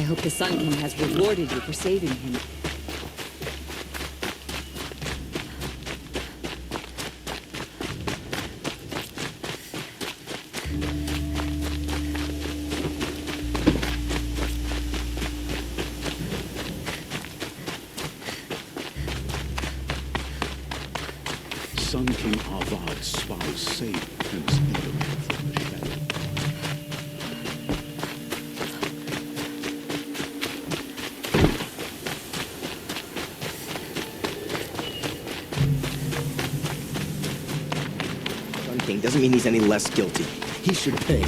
hope the Sun King has rewarded you for saving him. Sun King Arvad's spouse saved Prince Aloy from the shadow. Sun King doesn't mean he's any less guilty. He should pay.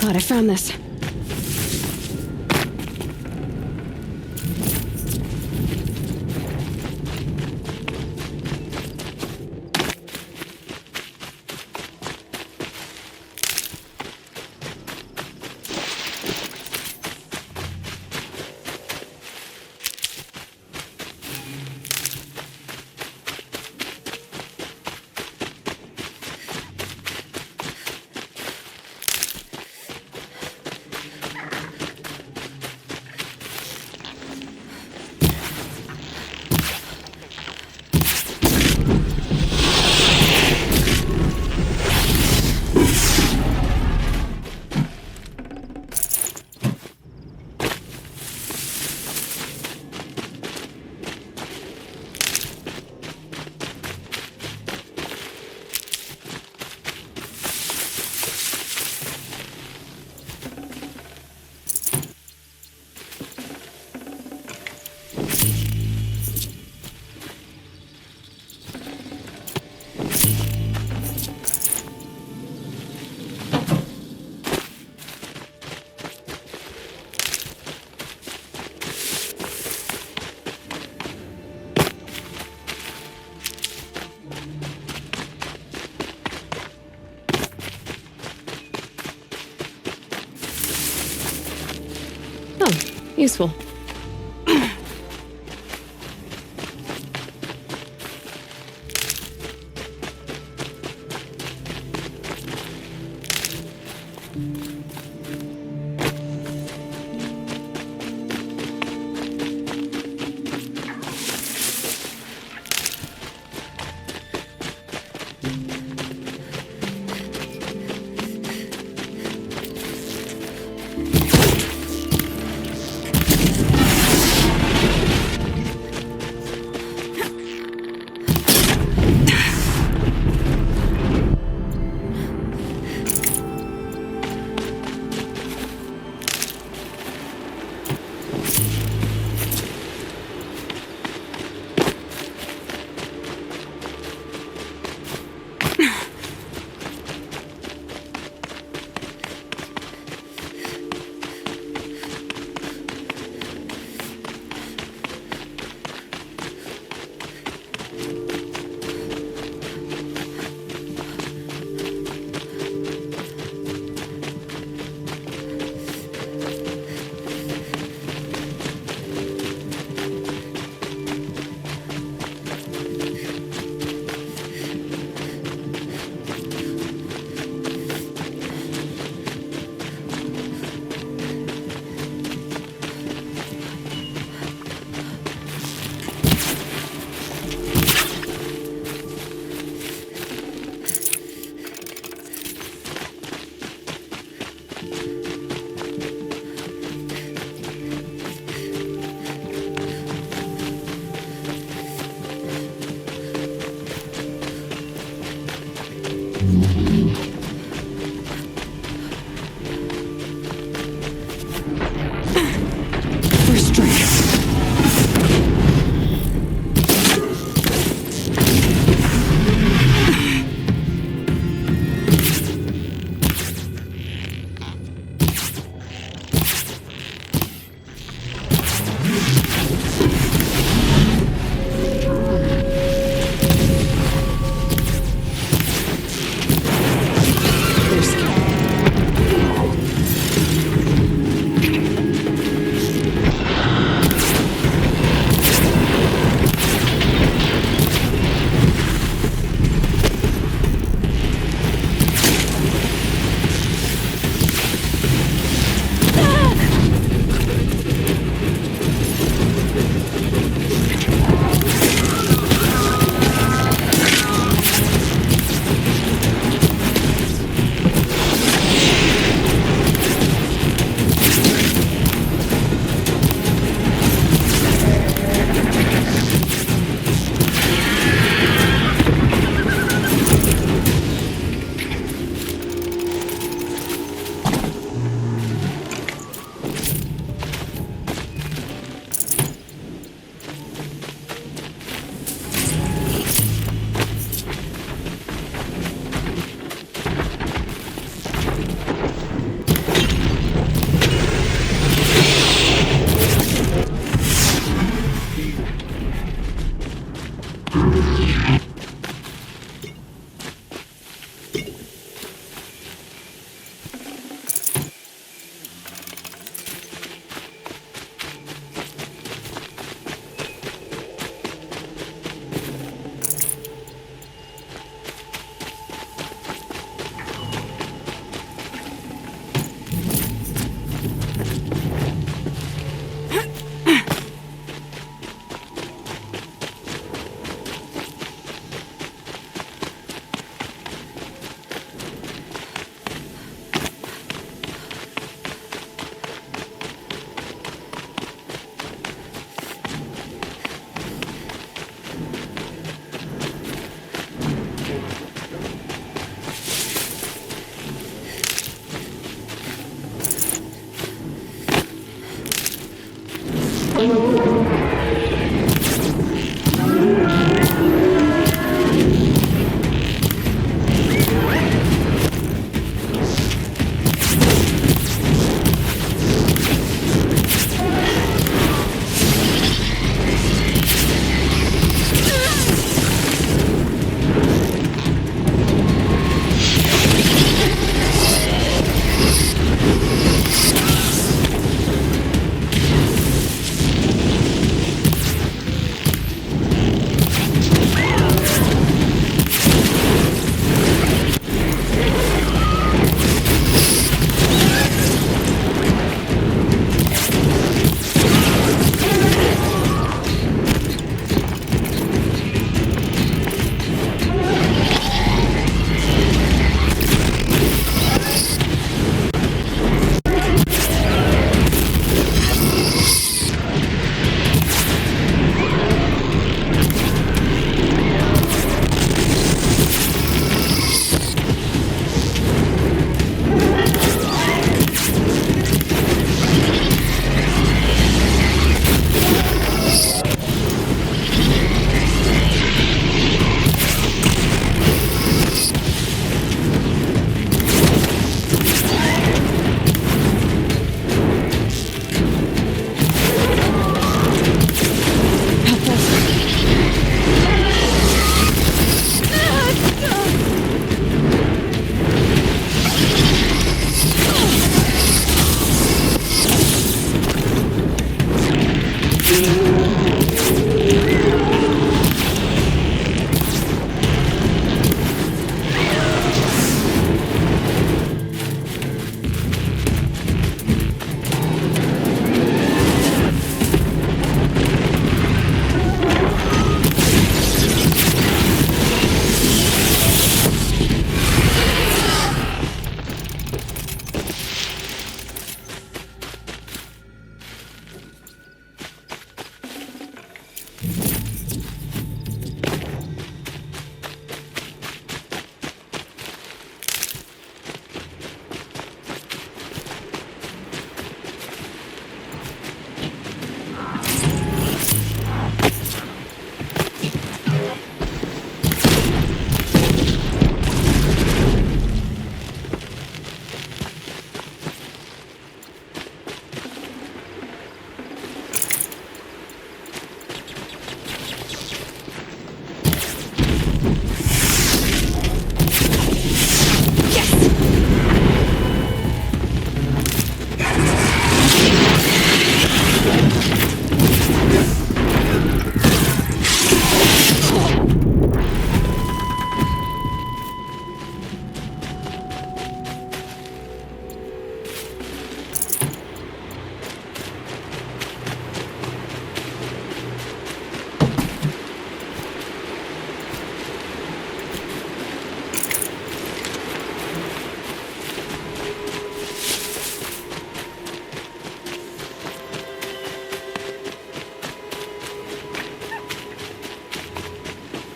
God, I found this. Useful.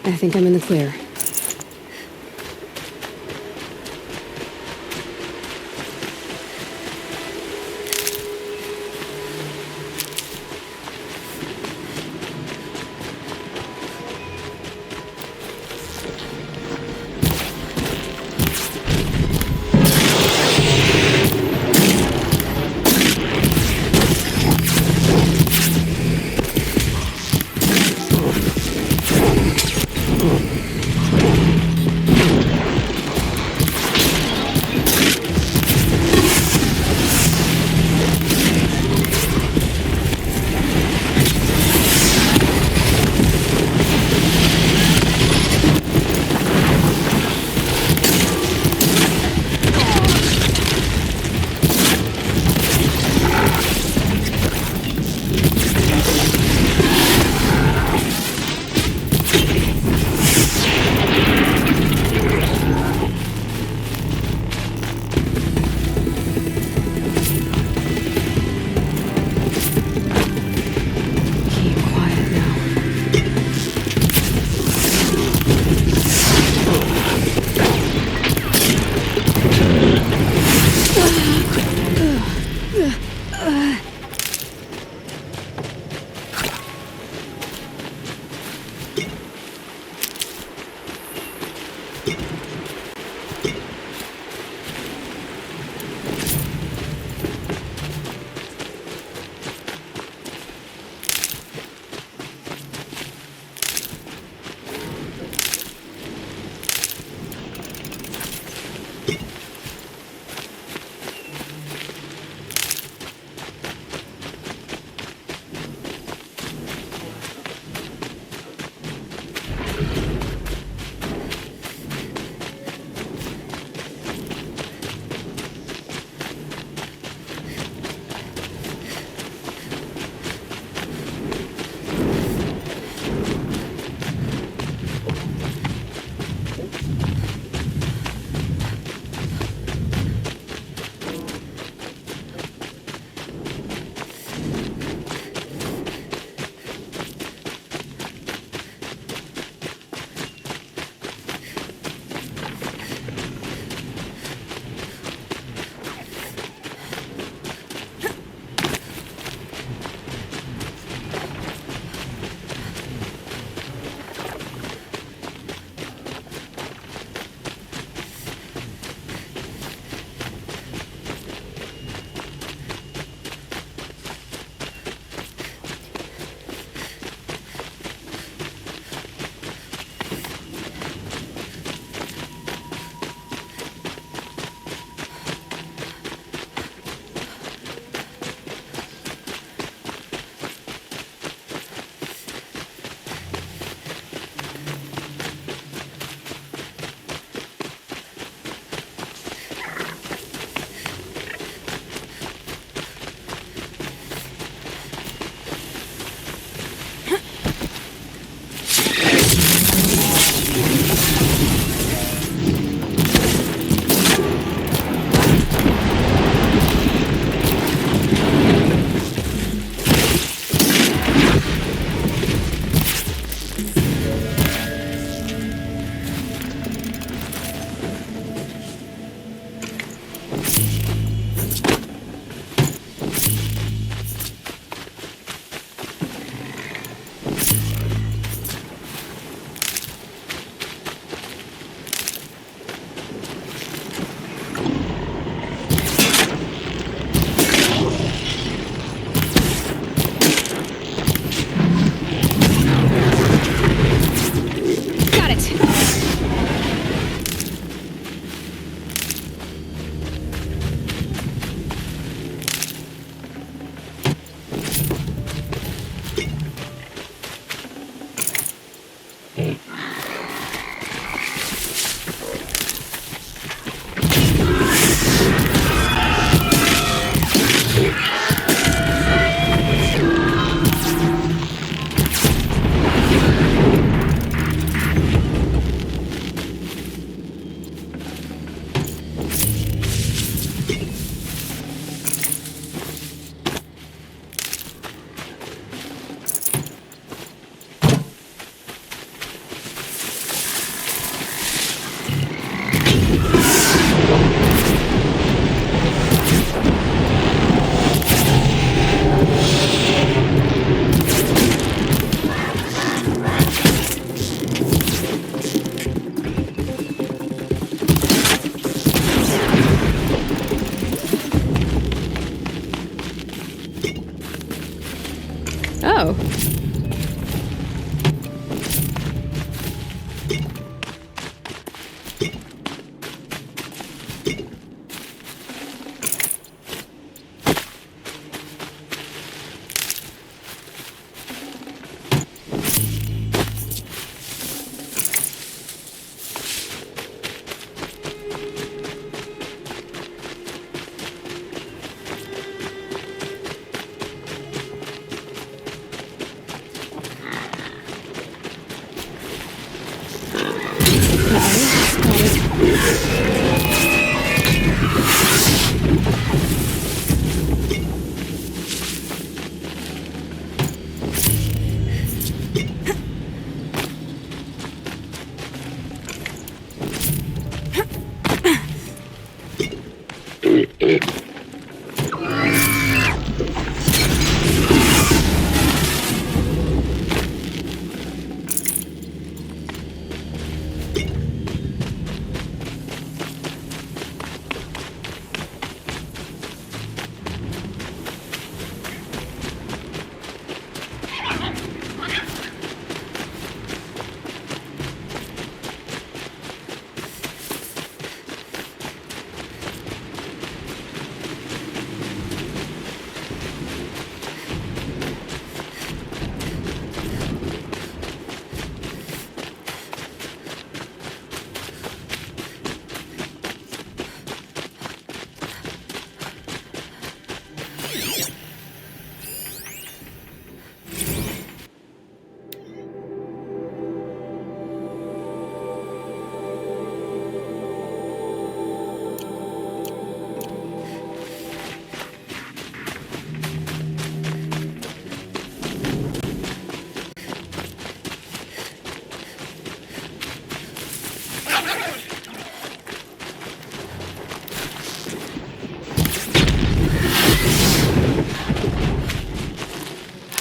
I think I'm in the clear.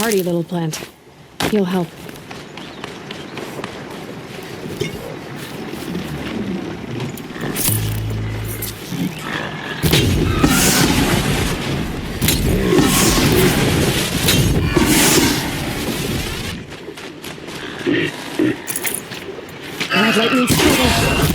Hardy little plant. You'll help. Red lightning struggle.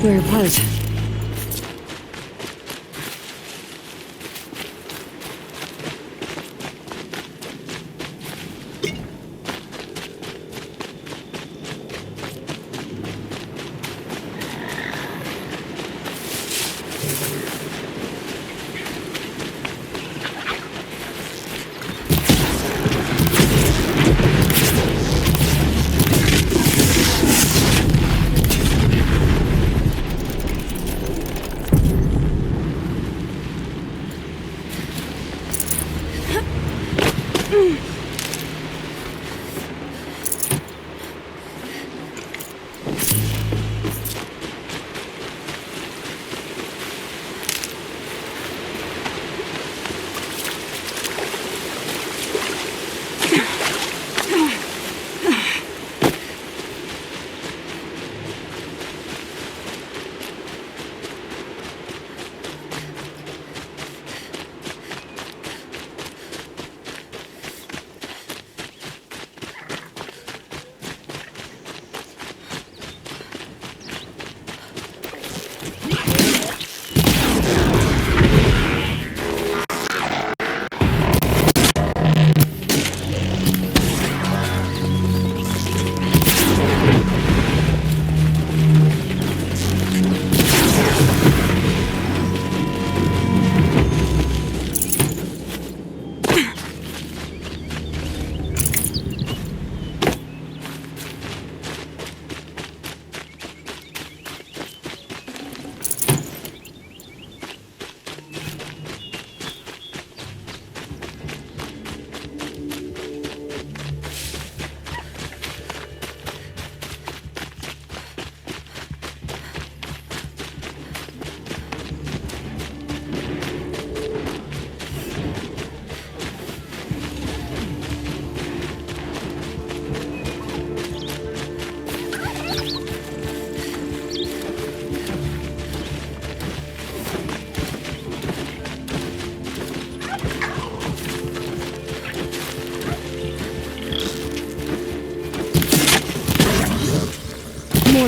We're apart.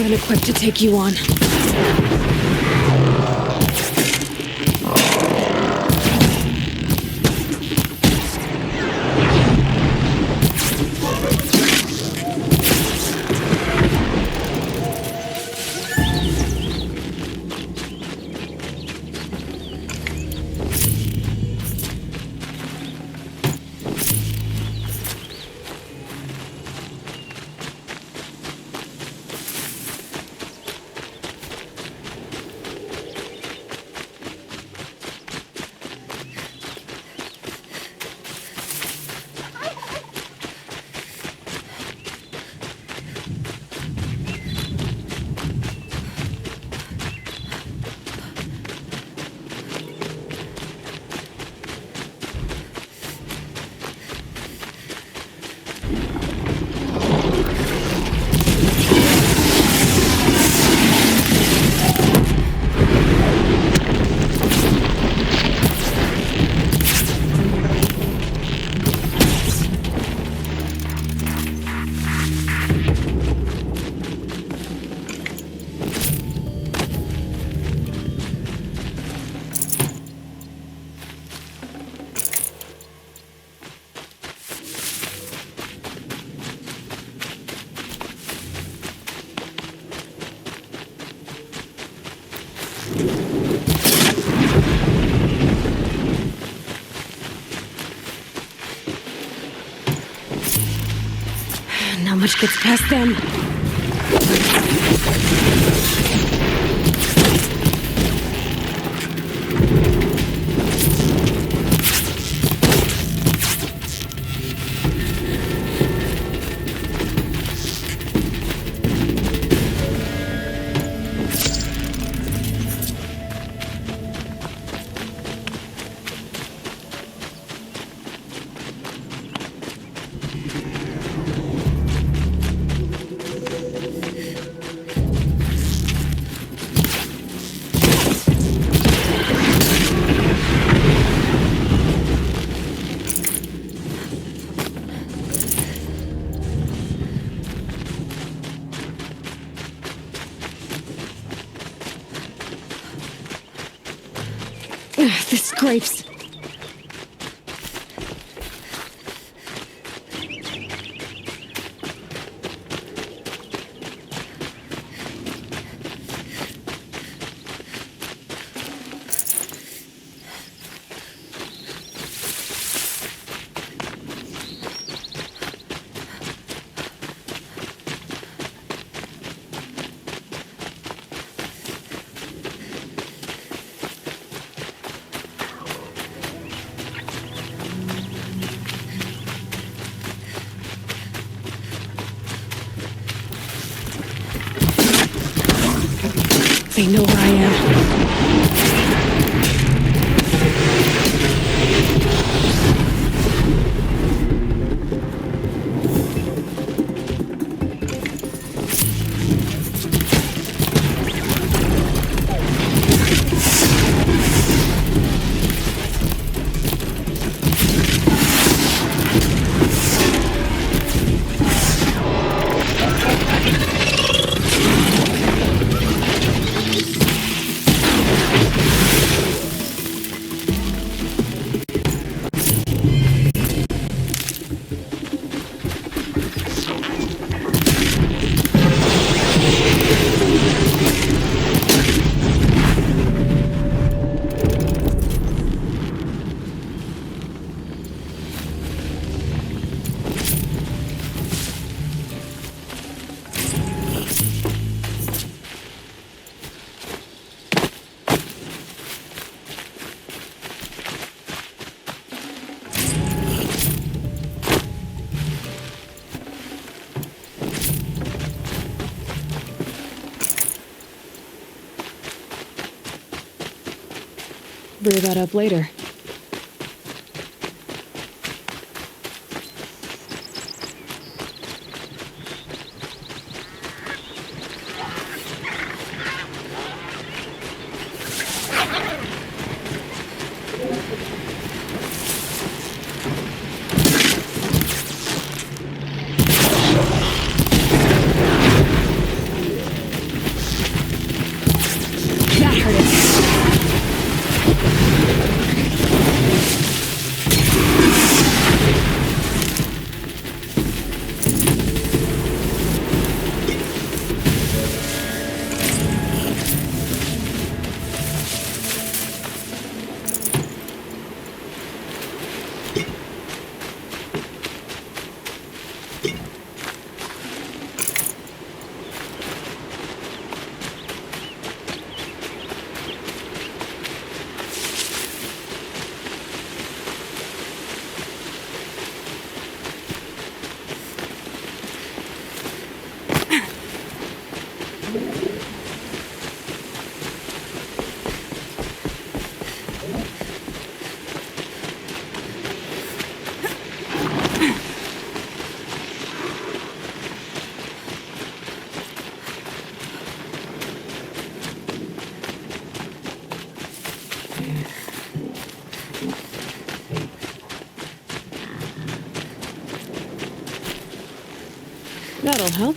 more than equipped to take you on. Not much gets past them. The scrapes. They know where I am. Brew that up later. That'll help.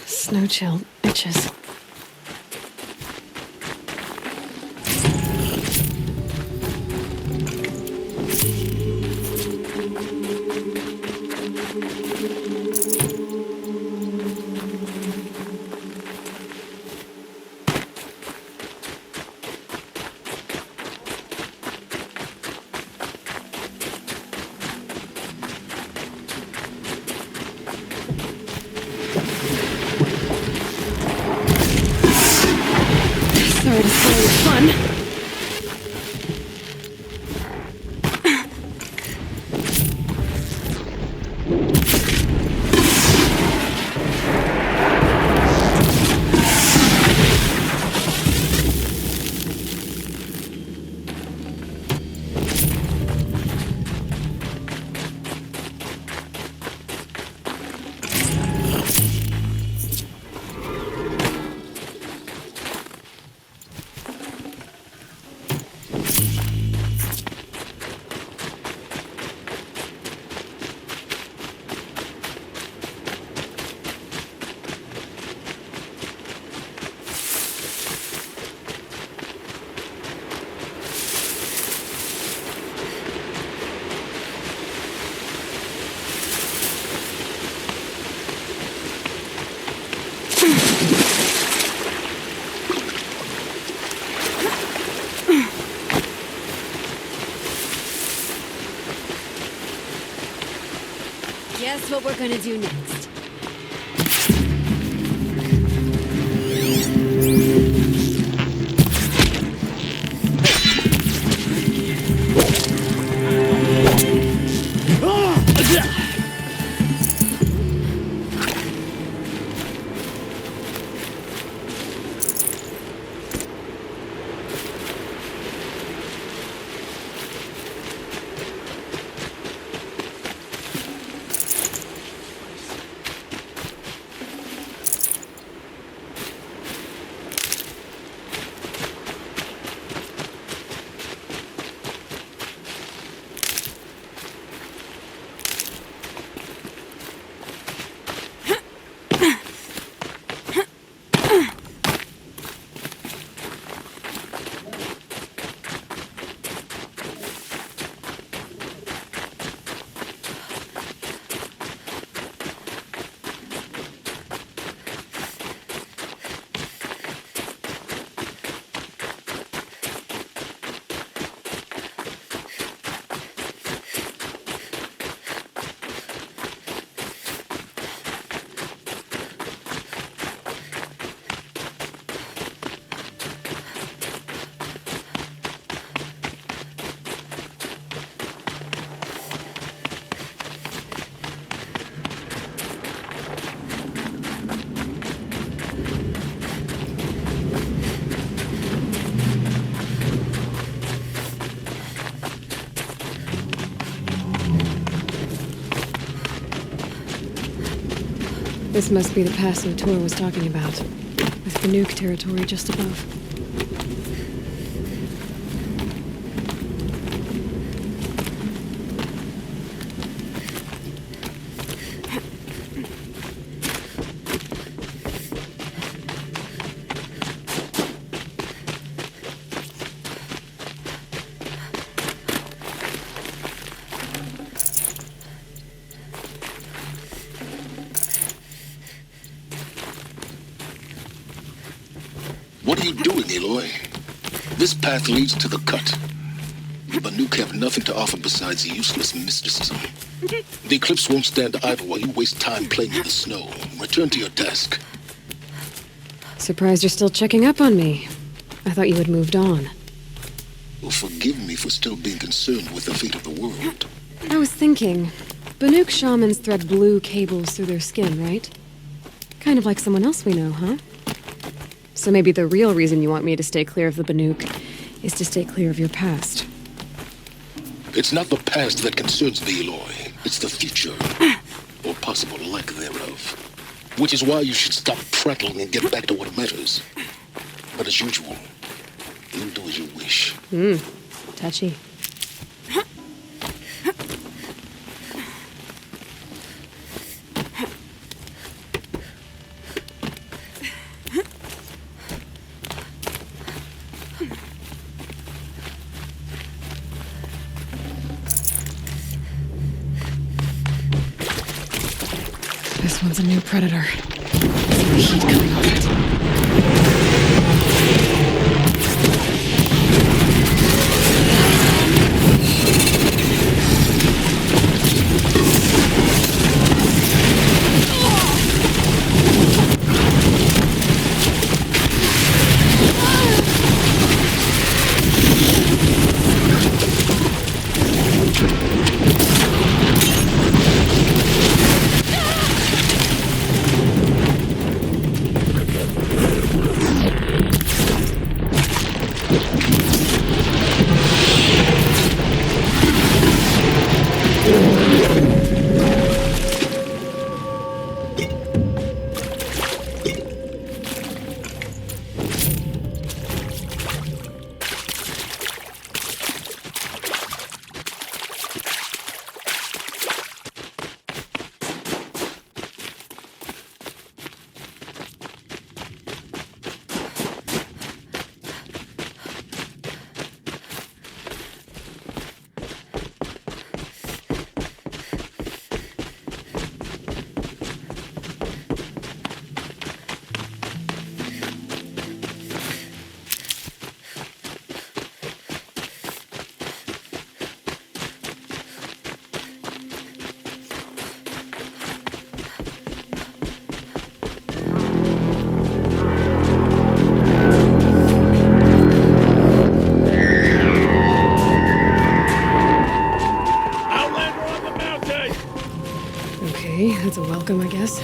Snow chill itches. Sorry to spoil your fun. Guess what we're gonna do next? This must be the pass Tor was talking about, with the nuke territory just above. What are you doing, Aloy? This path leads to the cut. The nuke have nothing to offer besides useless mysticism. The Eclipse won't stand idle while you waste time playing in the snow. Return to your desk. Surprised you're still checking up on me. I thought you had moved on. Well, forgive me for still being concerned with the fate of the world. I was thinking, Banuk shamans thread blue cables through their skin, right? Kind of like someone else we know, huh? So maybe the real reason you want me to stay clear of the Banuk is to stay clear of your past. It's not the past that concerns thee, Aloy. It's the future, or possible lack thereof. Which is why you should stop prattling and get back to what matters. But as usual, you'll do as you wish. Touchy. This one's a new predator. See the heat coming off it. That's a welcome, I guess.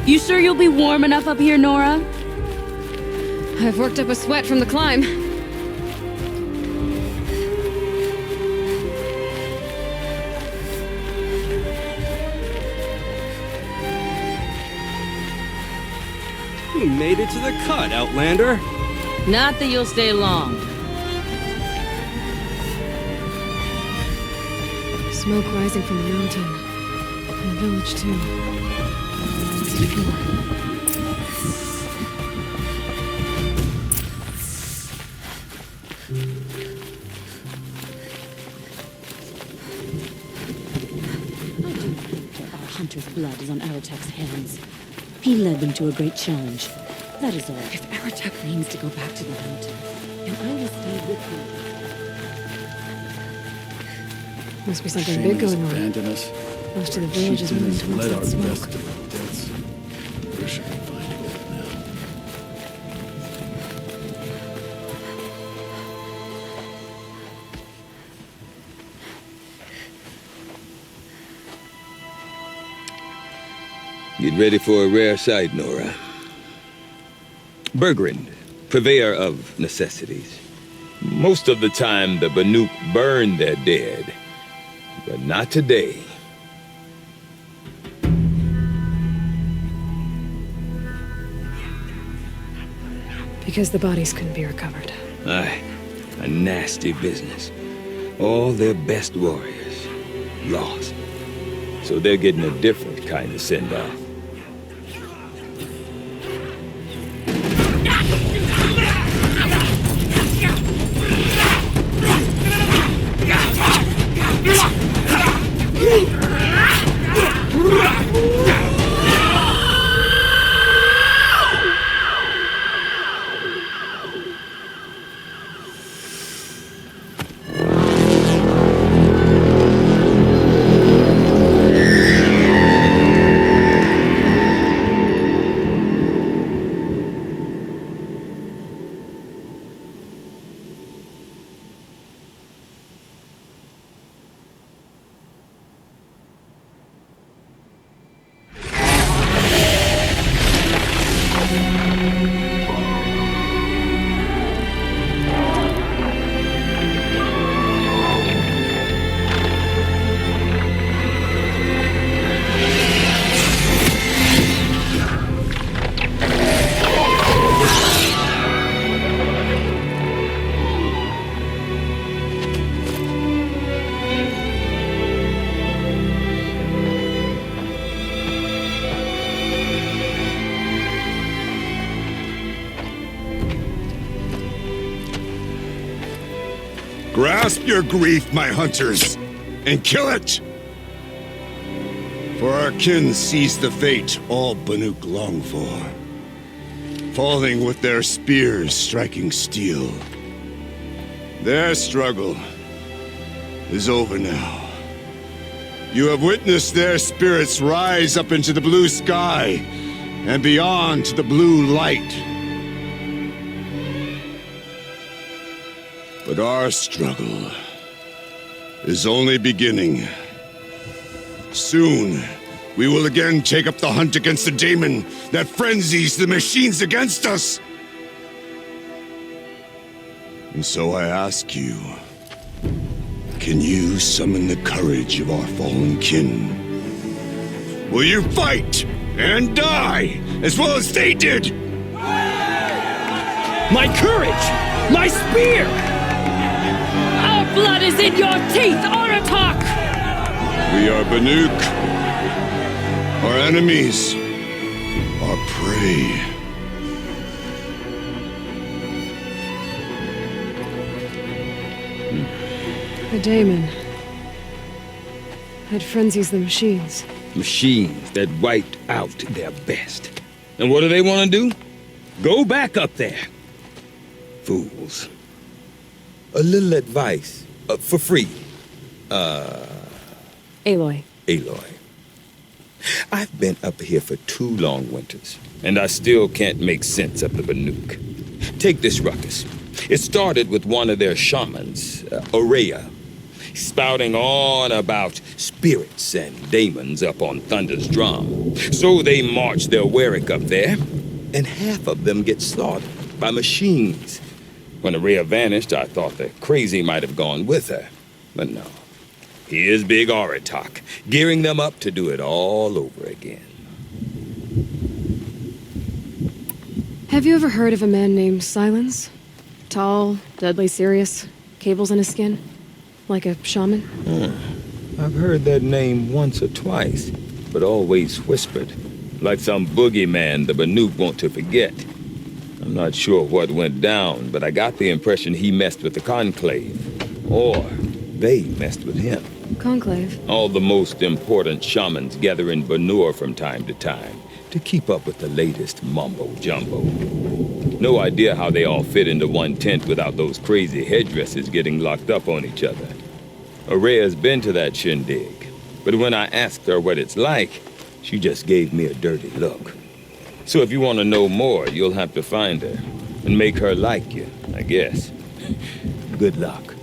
You sure you'll be warm enough up here, Nora? I've worked up a sweat from the climb. You made it to the cut, Outlander. Not that you'll stay long. Smoke rising from the mountain. And the village, too. Just pure. Our hunter's blood is on Aratak's hands. He led them to a great challenge. That is all. If Aratak means to go back to the mountain, then I will stay with him. Must be something Shame big has going on. abandoned us. Most of the village is Chieftain moving has towards led that our smoke. best to our deaths. Where should we find hope now? Get ready for a rare sight, Nora. Bergrind, purveyor of necessities. Most of the time, the Banuk burn their dead, but not today. Because the bodies couldn't be recovered. Aye, a nasty business. All their best warriors lost. So they're getting a different kind of send-off. Grasp your grief, my hunters, and kill it! For our kin sees the fate all Banuk long for, falling with their spears striking steel. Their struggle is over now. You have witnessed their spirits rise up into the blue sky and beyond to the blue light. But our struggle is only beginning. Soon, we will again take up the hunt against the demon that frenzies the machines against us. And so I ask you, can you summon the courage of our fallen kin? Will you fight and die as well as they did? My courage! My spear! Our blood is in your teeth, Aratak! We are Banuk. Our enemies are prey. The daemon. It frenzies the machines. Machines that wiped out their best. And what do they want to do? Go back up there. Fools. A little advice, for free. Aloy. Aloy. I've been up here for 2 long winters, and I still can't make sense of the Banuk. Take this ruckus. It started with one of their shamans, Aurea, spouting on about spirits and demons up on Thunder's drum. So they march their Warwick up there, and half of them get slaughtered by machines. When Aurea vanished, I thought the crazy might have gone with her. But no. Here's Big Aratak, gearing them up to do it all over again. Have you ever heard of a man named Silence? Tall, deadly serious, cables in his skin? Like a shaman? I've heard that name once or twice, but always whispered. Like some boogeyman the Banuk want to forget. I'm not sure what went down, but I got the impression he messed with the Conclave. Or they messed with him. Conclave? All the most important shamans gather in Banur from time to time to keep up with the latest mumbo-jumbo. No idea how they all fit into one tent without those crazy headdresses getting locked up on each other. Aurea's been to that shindig, but when I asked her what it's like, she just gave me a dirty look. So if you want to know more, you'll have to find her and make her like you, I guess. Good luck.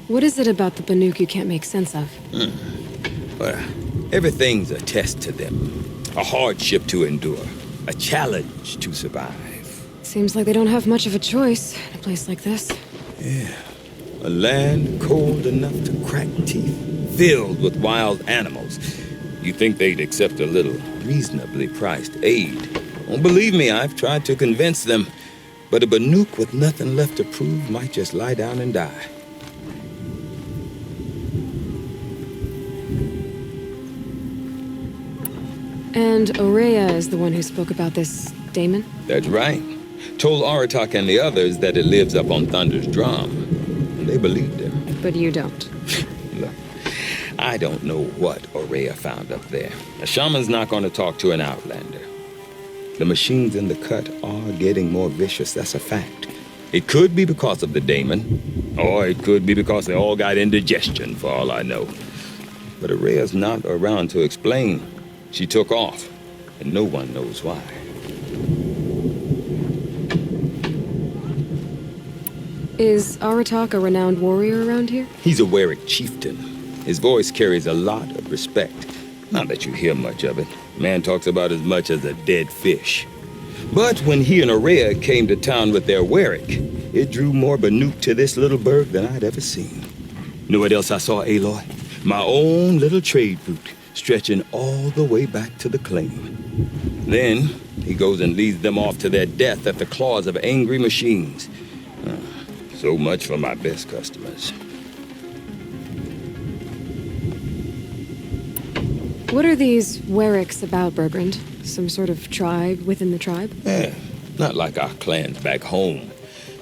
What is it about the Banuk you can't make sense of? Well, everything's a test to them. A hardship to endure. A challenge to survive. Seems like they don't have much of a choice in a place like this. Yeah. A land cold enough to crack teeth, filled with wild animals. You think they'd accept a little reasonably priced aid. Oh, believe me, I've tried to convince them. But a Banuk with nothing left to prove might just lie down and die. And Aurea is the one who spoke about this daemon? That's right. Told Aratak and the others that it lives up on Thunder's drum. And they believed him. But you don't. Look, I don't know what Aurea found up there. A shaman's not going to talk to an outlander. The machines in the cut are getting more vicious, that's a fact. It could be because of the daemon, or it could be because they all got indigestion, for all I know. But Aurea's not around to explain. She took off, and no one knows why. Is Aratak a renowned warrior around here? He's a Warwick chieftain. His voice carries a lot of respect. Not that you hear much of it. Man talks about as much as a dead fish. But when he and Aurea came to town with their Warwick, it drew more Banuk to this little burg than I'd ever seen. Know what else I saw, Aloy? My own little trade route, stretching all the way back to the claim. Then, he goes and leads them off to their death at the claws of angry machines. So much for my best customers. What are these Wericks about, Bergrand? Some sort of tribe within the tribe? Not like our clans back home.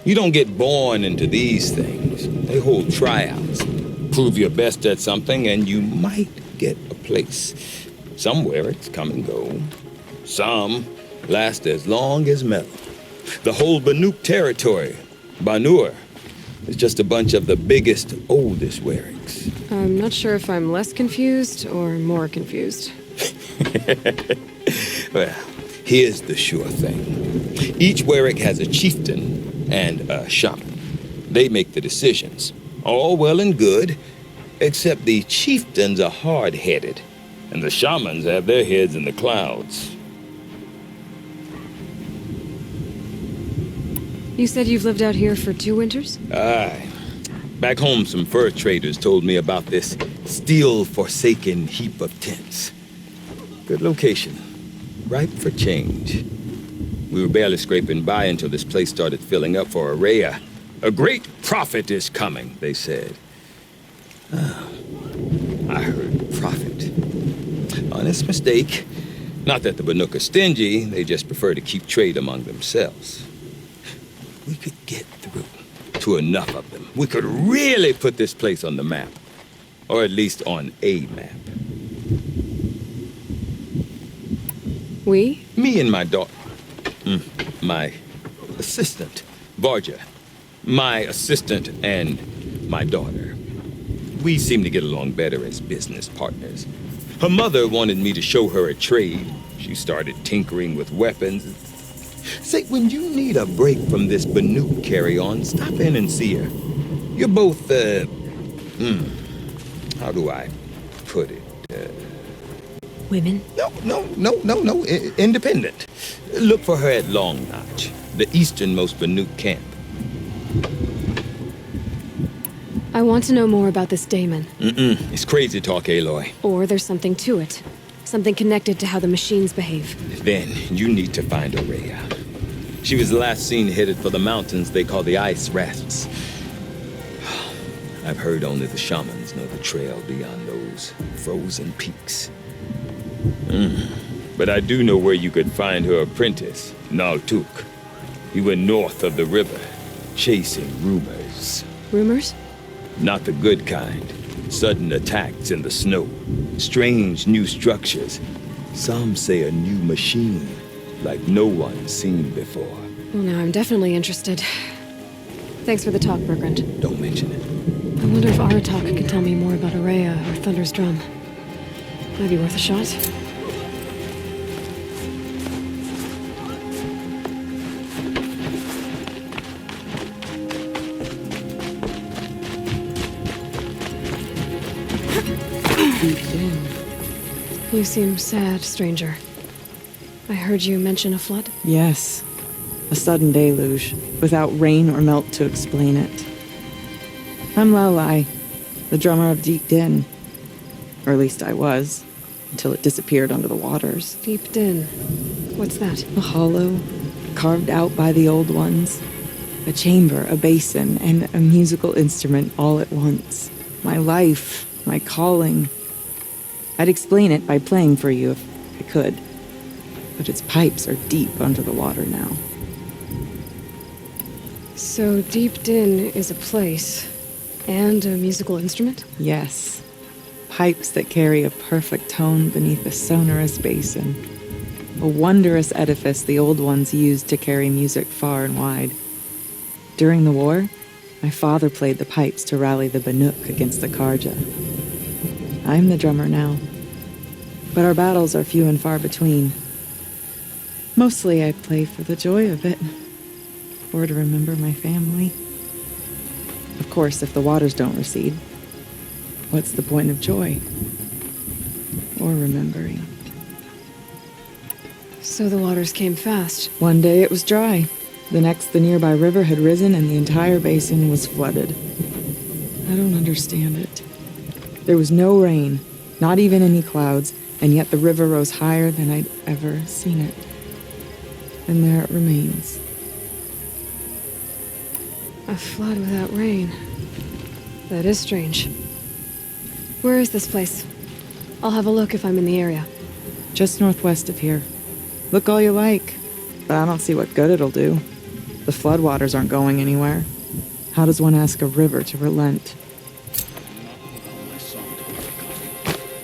You don't get born into these things. They hold tryouts. Prove your best at something and you might get a place. Some Wericks come and go. Some last as long as metal. The whole Banuk territory, Banur, is just a bunch of the biggest, oldest Wericks. I'm not sure if I'm less confused or more confused. Well, here's the sure thing. Each Werick has a chieftain and a shaman. They make the decisions. All well and good, except the chieftains are hard-headed, and the shamans have their heads in the clouds. You said you've lived out here for 2 winters? Aye. Back home, some fur traders told me about this steel-forsaken heap of tents. Good location. Ripe for change. We were barely scraping by until this place started filling up for Araya. A great prophet is coming, they said. I heard prophet. Honest mistake. Not that the Banuk are stingy, they just prefer to keep trade among themselves. We could get through to enough of them. We could really put this place on the map. Or at least on a map. We? Me and my daughter. My assistant, Varja. My assistant and my daughter. We seem to get along better as business partners. Her mother wanted me to show her a trade. She started tinkering with weapons. Say, when you need a break from this Banuk carry-on, stop in and see her. You're both, how do I put it? Women? No. Independent. Look for her at Long Notch, the easternmost Banuk camp. I want to know more about this daemon. It's crazy talk, Aloy. Or there's something to it. Something connected to how the machines behave. Then you need to find Araya. She was last seen headed for the mountains they call the Ice Rasps. I've heard only the shamans know the trail beyond those frozen peaks. But I do know where you could find her apprentice, Naltuk. He went north of the river, chasing rumors. Rumors? Not the good kind. Sudden attacks in the snow. Strange new structures. Some say a new machine, like no one's seen before. Well, now I'm definitely interested. Thanks for the talk, Bergrand. Don't mention it. I wonder if Aratak can tell me more about Araya or Thunder's Drum. Might be worth a shot. You seem sad, stranger. I heard you mention a flood? Yes. A sudden deluge, without rain or melt to explain it. I'm Aloy, the drummer of Deep Din. Or at least I was, until it disappeared under the waters. Deep Din. What's that? A hollow, carved out by the old ones. A chamber, a basin, and a musical instrument all at once. My life, my calling. I'd explain it by playing for you if I could. But its pipes are deep under the water now. So Deep Din is a place and a musical instrument? Yes. Pipes that carry a perfect tone beneath a sonorous basin. A wondrous edifice the old ones used to carry music far and wide. During the war, my father played the pipes to rally the Banuk against the Karja. I'm the drummer now, but our battles are few and far between. Mostly I play for the joy of it, or to remember my family. Of course, if the waters don't recede, what's the point of joy? Or remembering? So the waters came fast. One day it was dry. The next, the nearby river had risen and the entire basin was flooded. I don't understand it. There was no rain, not even any clouds, and yet the river rose higher than I'd ever seen it. And there it remains. A flood without rain. That is strange. Where is this place? I'll have a look if I'm in the area. Just northwest of here. Look all you like, but I don't see what good it'll do. The floodwaters aren't going anywhere. How does one ask a river to relent? My son to the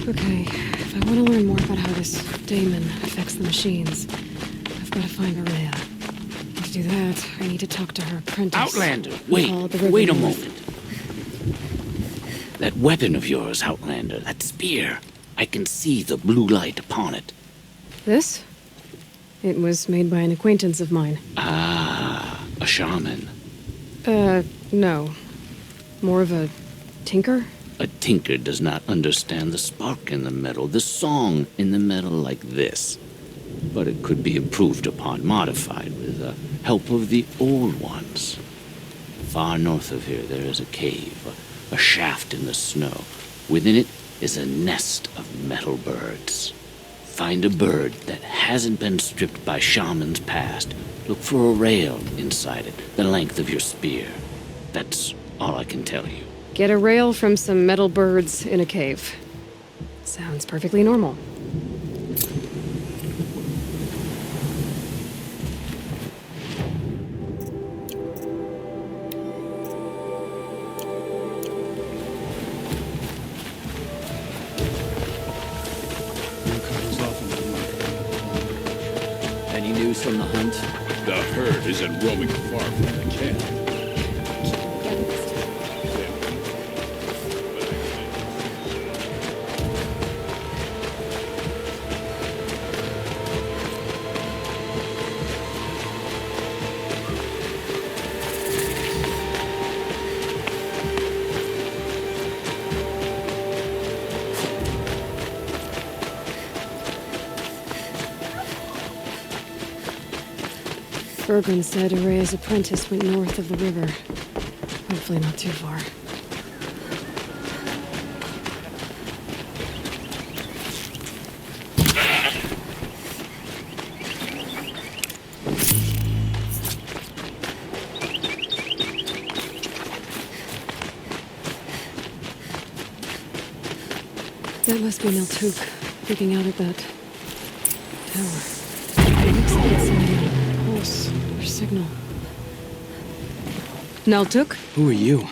Okay, if I want to learn more about how this daemon affects the machines, I've got to find Guerrilla. And to do that, I need to talk to her apprentice. Outlander, Called the wait a River moment. That weapon of yours, Outlander, that spear. I can see the blue light upon it. This? It was made by an acquaintance of mine. Ah, a shaman. No. More of a tinker? A tinker does not understand the spark in the metal, the song in the metal like this. But it could be improved upon, modified with the help of the old ones. Far north of here there is a cave, a shaft in the snow. Within it is a nest of metal birds. Find a bird that hasn't been stripped by shamans past. Look for a rail inside it, the length of your spear. That's all I can tell you. Get a rail from some metal birds in a cave. Sounds perfectly normal. Any news from the hunt? The herd isn't roaming far from the camp. Bergren said Araya's apprentice went north of the river. Hopefully not too far. That must be Naltuk, looking out at that tower. It looks like it's a pulse or signal. Naltuk? Who are you?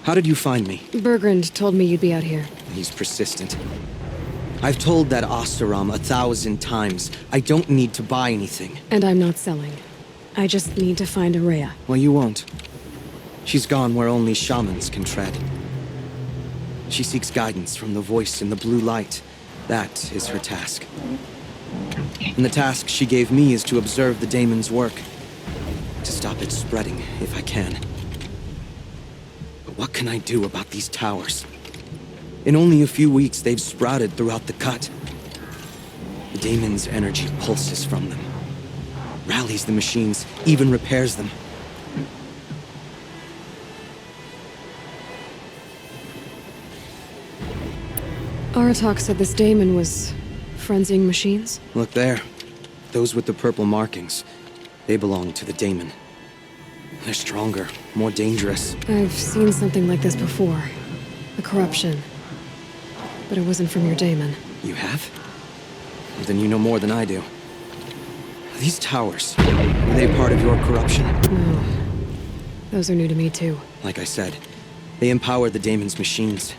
How did you find me? Bergrand told me you'd be out here. He's persistent. I've told that Oseram 1,000 times. I don't need to buy anything. And I'm not selling. I just need to find Araya. Well, you won't. She's gone where only shamans can tread. She seeks guidance from the voice in the blue light. That is her task. And the task she gave me is to observe the daemon's work. To stop it spreading, if I can. But what can I do about these towers? In only a few weeks, they've sprouted throughout the cut. The daemon's energy pulses from them. Rallies the machines, even repairs them. Aratak said this daemon was frenzying machines. Look there. Those with the purple markings. They belong to the daemon. They're stronger, more dangerous. I've seen something like this before. The corruption. But it wasn't from your daemon. You have? Then you know more than I do. These towers, were they part of your corruption? No. Those are new to me too. Like I said, they empower the daemon's machines.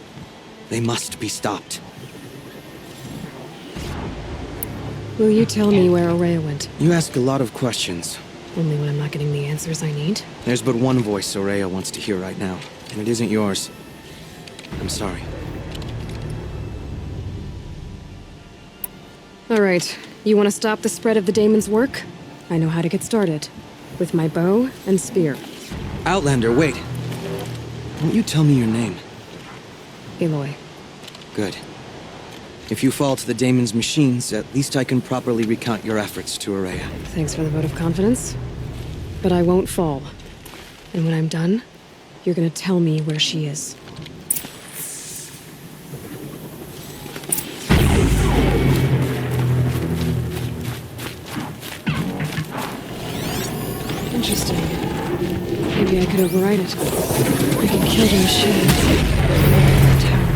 They must be stopped. Will you tell me where Araya went? You ask a lot of questions. Only when I'm not getting the answers I need. There's but one voice Araya wants to hear right now, and it isn't yours. I'm sorry. All right. You want to stop the spread of the daemon's work? I know how to get started. With my bow and spear. Outlander, wait. Won't you tell me your name? Aloy. Good. If you fall to the Daemon's machines, at least I can properly recount your efforts to Araya. Thanks for the vote of confidence. But I won't fall. And when I'm done, you're gonna tell me where she is. Interesting. Maybe I could override it. I can kill the machine. The tower.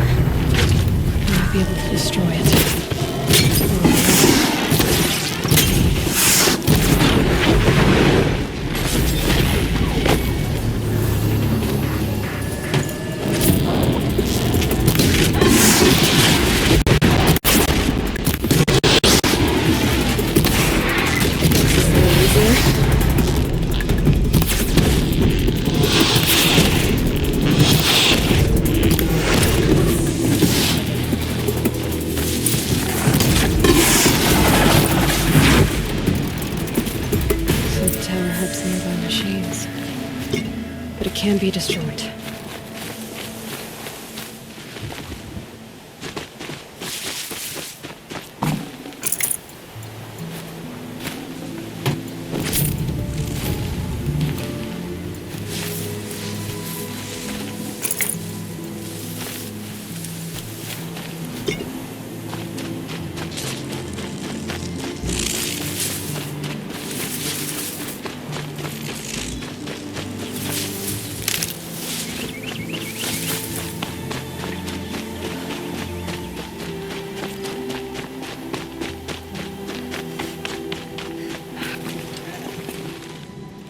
I might be able to destroy it. Can be destroyed.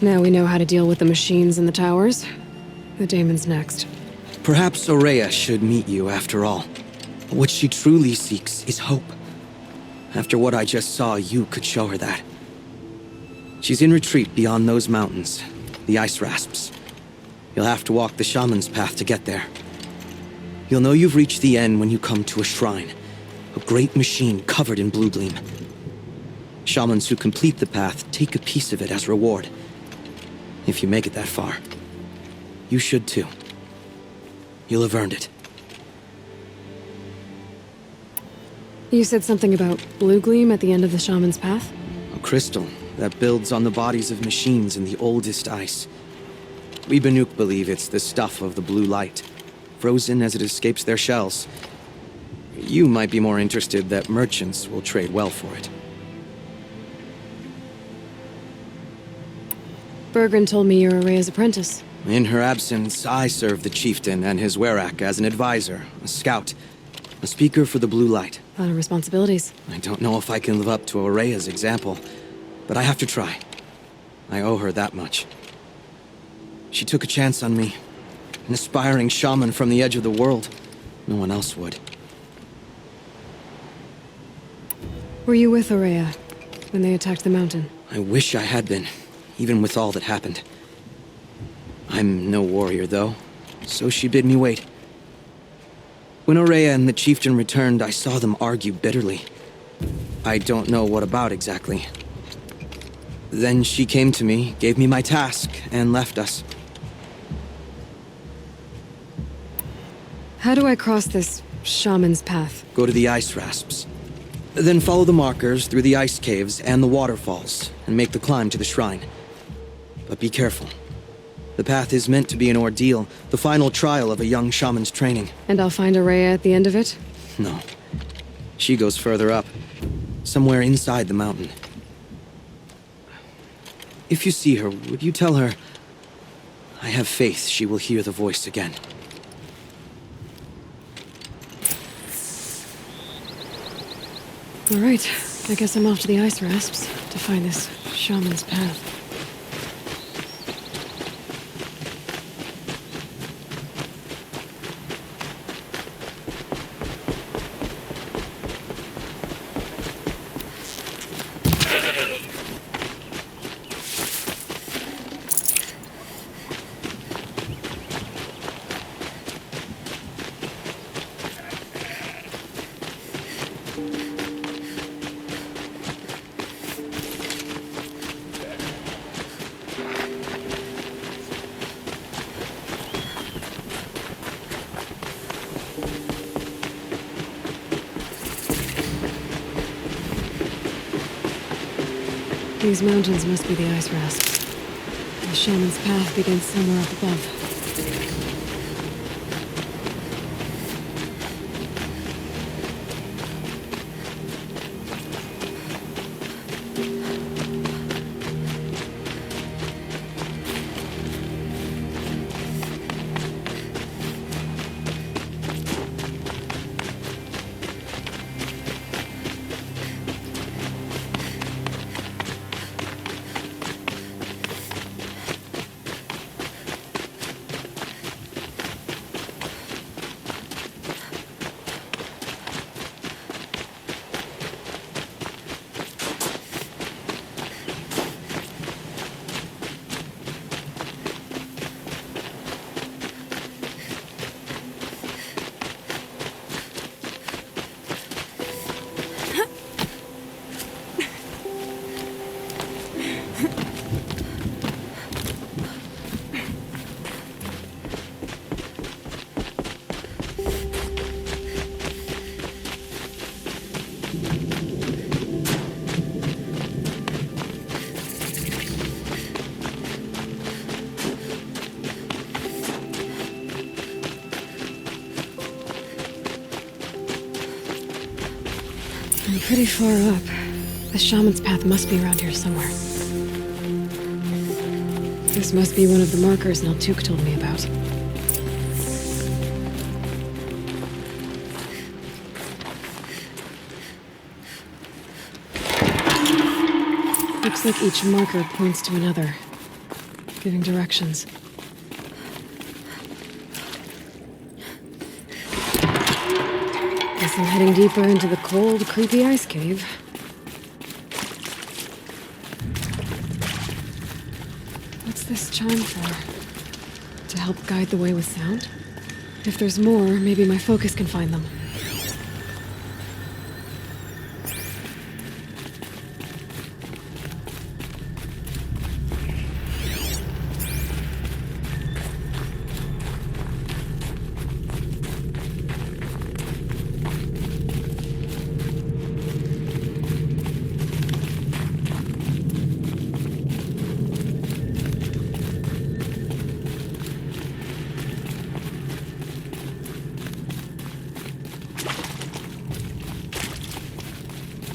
Now we know how to deal with the machines in the towers. The Daemon's next. Perhaps Araya should meet you after all. What she truly seeks is hope. After what I just saw, you could show her that. She's in retreat beyond those mountains, the ice rasps. You'll have to walk the shaman's path to get there. You'll know you've reached the end when you come to a shrine, a great machine covered in blue gleam. Shamans who complete the path take a piece of it as reward. If you make it that far, you should too. You'll have earned it. You said something about blue gleam at the end of the shaman's path? A crystal that builds on the bodies of machines in the oldest ice. We Banuk believe it's the stuff of the blue light, frozen as it escapes their shells. You might be more interested that merchants will trade well for it. Bergren told me you're Araya's apprentice. In her absence, I serve the chieftain and his werak as an advisor, a scout, a speaker for the blue light. A lot of responsibilities. I don't know if I can live up to Araya's example, but I have to try. I owe her that much. She took a chance on me, an aspiring shaman from the edge of the world. No one else would. Were you with Araya when they attacked the mountain? I wish I had been, even with all that happened. I'm no warrior, though, so she bid me wait. When Araya and the chieftain returned, I saw them argue bitterly. I don't know what about exactly. Then she came to me, gave me my task, and left us. How do I cross this shaman's path? Go to the ice rasps. Then follow the markers through the ice caves and the waterfalls, and make the climb to the shrine. But be careful. The path is meant to be an ordeal, the final trial of a young shaman's training. And I'll find Araya at the end of it? No. She goes further up, somewhere inside the mountain. If you see her, would you tell her, I have faith she will hear the voice again. All right, I guess I'm off to the ice rasps to find this shaman's path. These mountains must be the ice rasp. The shaman's path begins somewhere up above. I'm pretty far up. The shaman's path must be around here somewhere. This must be one of the markers Naltuk told me about. Looks like each marker points to another, giving directions. Guess I'm heading deeper into the cold, creepy ice cave. What's this chime for? To help guide the way with sound? If there's more, maybe my focus can find them.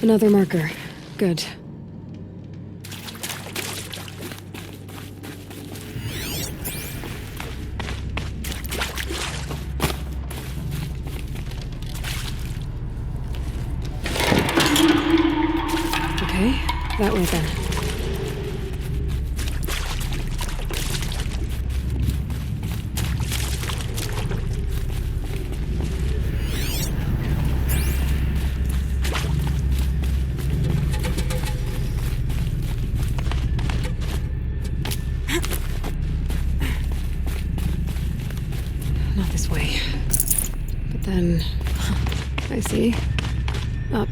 Another marker. Good. Okay, that way then. Not this way. But then... I see. Up.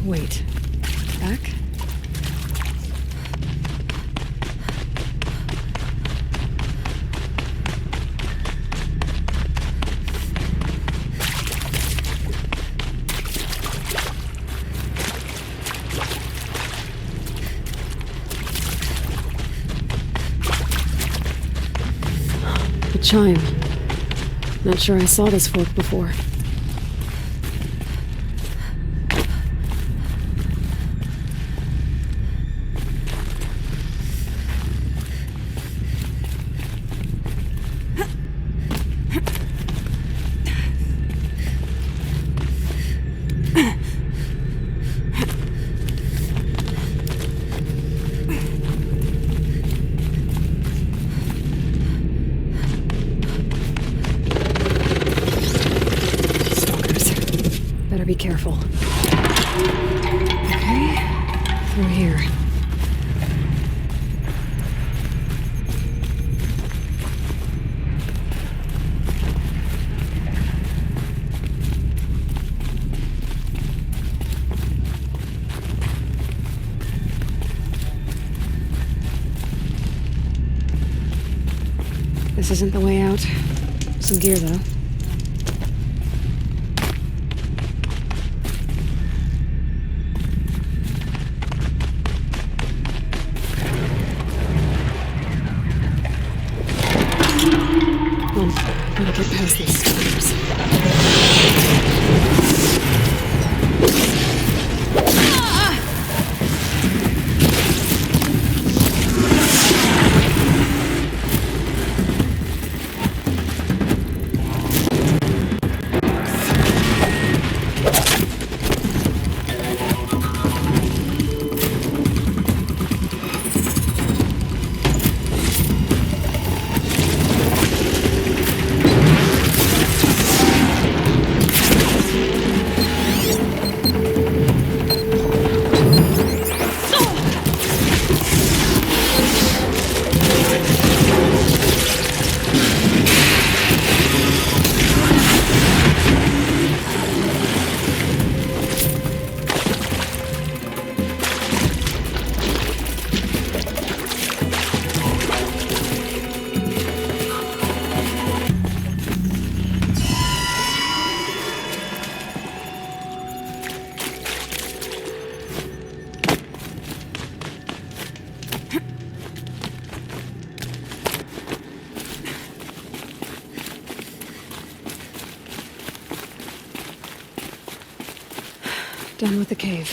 Wait. Back? The chime. Not sure I saw this fork before. Be careful. Okay, through here. This isn't the way out. Some gear, though. Come on, gotta get past these steps. Done with the cave.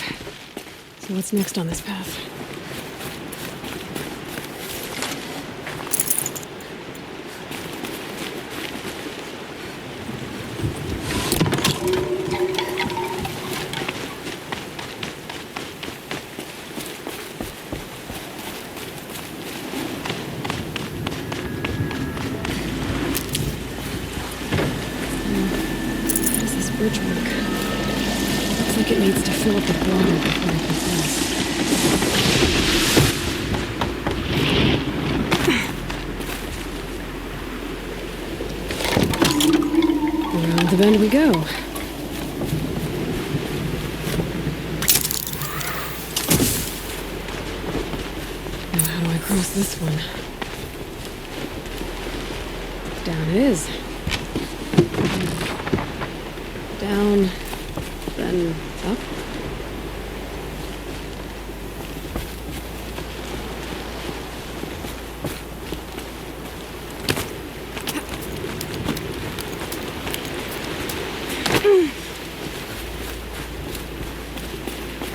So what's next on this path? How does this bridge work? Looks like it needs to fill up with water before I can pass. Around the bend we go. Now how do I cross this one? Down it is. Down, then up.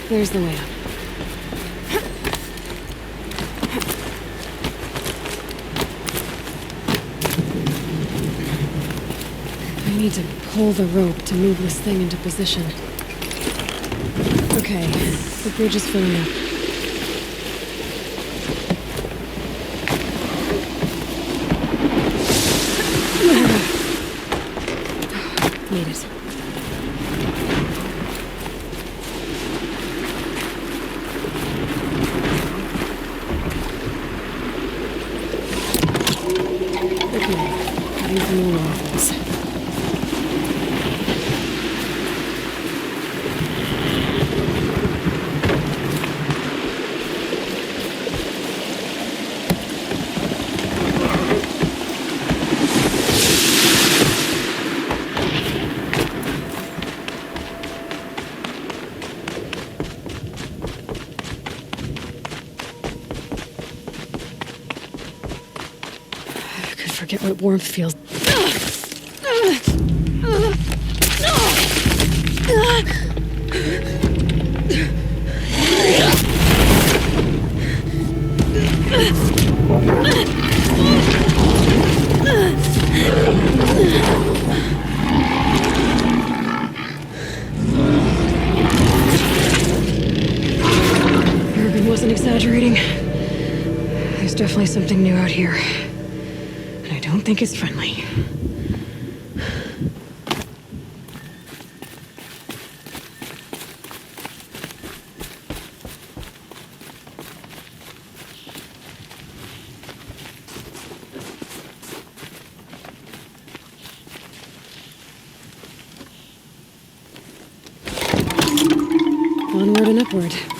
There's the way up. I need to pull the rope to move this thing into position. Okay, the bridge is filling up. Made it. Okay, having some more unravels. Forget what warmth feels. Urban wasn't exaggerating. There's definitely something new out here. I don't think it's friendly. Onward and upward.